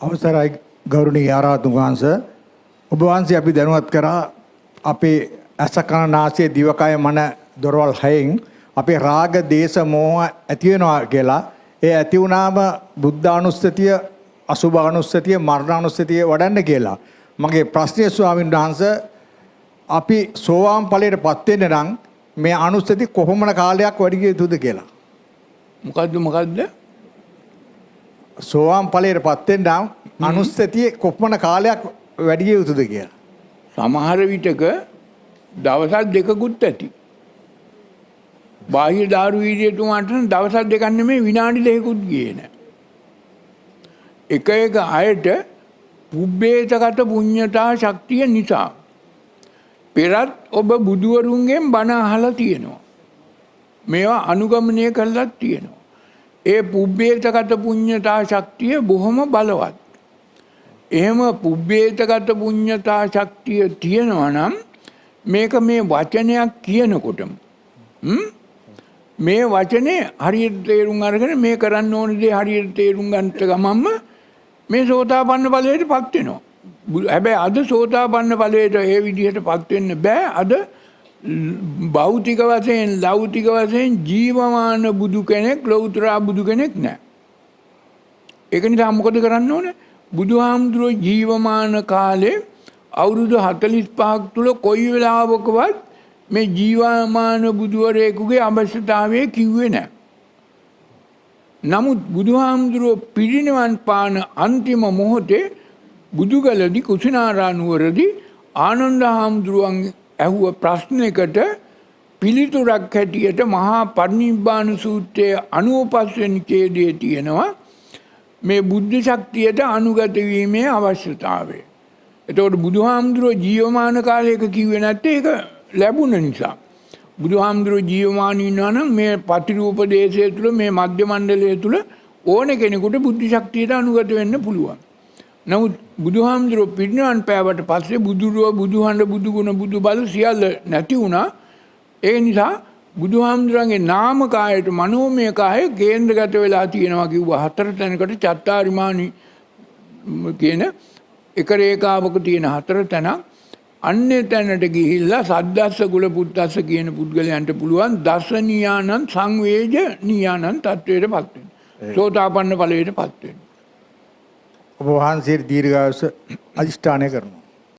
අවසරයි ගෞරවනීය ආරාධිත වහන්සේ ඔබ වහන්සේ අපි දැනුවත් කරා අපේ අසකනාසයේ දිවකය මන දොරවල් හයෙන් අපේ රාග දේශ මොහ ඇති වෙනවා කියලා ඒ ඇති වුණාම බුද්ධානුස්සතිය අසුභානුස්සතිය මරණානුස්සතිය වඩන්න කියලා මගේ ප්‍රශ්නය ස්වාමීන් වහන්සේ අපි සෝවාන් ඵලයටපත් වෙන්න නම් මේ අනුස්සති කොහොමන කාලයක් වැඩි යුතුද කියලා මොකද්ද සෝවාන් ඵලයටපත් වෙන්න අනුස්සතිය කොපමණ කාලයක් වැඩි යුතුද කියලා. සමහර විටක දවස් දෙකකුත් ඇති. බාහිර දාරු වීර්යතුමාට දවස් දෙකක් නෙමෙයි විනාඩි දෙකකුත් ගියේ නෑ. එක අයට පුබ්බේතගත පුඤ්ඤතා ශක්තිය නිසා පෙරත් ඔබ බුදුවරුන්ගෙන් බණ අහලා තියෙනවා. මේවා අනුගමනය කළා තියෙනවා. ඒ පුබ්බේතගත පුඤ්ඤතා ශක්තිය බොහොම බලවත්. එහෙම පුබ්බේතගත පුඤ්ඤතා ශක්තිය තියෙනවා නම් මේක මේ වචනයක් කියනකොටම මේ වචනේ හරියට තේරුම් අරගෙන මේ කරන්න ඕන දේ හරියට තේරුම් ගන්නට ගමන්ම මේ සෝතාපන්න ඵලයටපත් වෙනවා. හැබැයි අද සෝතාපන්න ඵලයට ඒ විදිහටපත් වෙන්න බෑ. අද භෞතික වශයෙන් ලෞකික වශයෙන් ජීවමාන බුදු කෙනෙක් ලෞතර බුදු කෙනෙක් නැහැ. ඒක නිසා මොකද කරන්න ඕනේ? බුදුහාමුදුරුවෝ ජීවමාන කාලේ අවුරුදු 45ක් තුල කොයි වෙලාවකවත් මේ ජීවමාන බුදුවරයෙකුගේ අවශ්‍යතාවය කිව්වේ නැහැ. නමුත් බුදුහාමුදුරුවෝ පිරිනිවන් පාන අන්තිම මොහොතේ බුදුගලදී කුසිනාරා නුවරදී ආනන්ද හාමුදුරුවන් ඇහුව ප්‍රශ්නයකට පිළිතුරක් හැටියට මහා පරිනිබ්බාන සූත්‍රයේ 95 වෙනි ඡේදයේ තියෙනවා මේ බුද්ධ ශක්තියට අනුගත වීමේ අවශ්‍යතාවය. එතකොට බුදුහාමුදුරුවෝ ජීවමාන කාලයක කිව්වේ නැත්තේ ඒක ලැබුණ නිසා. බුදුහාමුදුරුවෝ ජීවමාන ඉන්නවා නම් මේ පටිරූප දේශය තුළ මේ මධ්‍ය මණ්ඩලය තුළ ඕන කෙනෙකුට බුද්ධ ශක්තියට අනුගත වෙන්න පුළුවන්. නමුත් බුදුහාමුදුරුවෝ පිරිනිවන් පෑවට පස්සේ බුදුරුව බුදුහඬ බුදුගුණ බුදුබල සියල්ල නැති වුණා. ඒ නිසා බුදුහාමුදුරන්ගේ නාම කායයට මනෝමය කාය කේන්ද්‍රගත වෙලා තියෙනවා කිව්වා. 4 තැනකට චත්තාරිමානි කියන එක රේඛාවක තියෙන 4 තැනක් අන්නේ තැනට ගිහිල්ලා සද්දස්ස කුල පුත්තස්ස කියන පුද්ගලයන්ට පුළුවන් දසනියානං සංවේජ නියානං තත්වයටපත් වෙන්න. සෝතාපන්න ඵලයටපත් වෙන්න. ඔබ වහන්සේ දීර්ඝායුෂ අධිෂ්ඨානය කරනවා.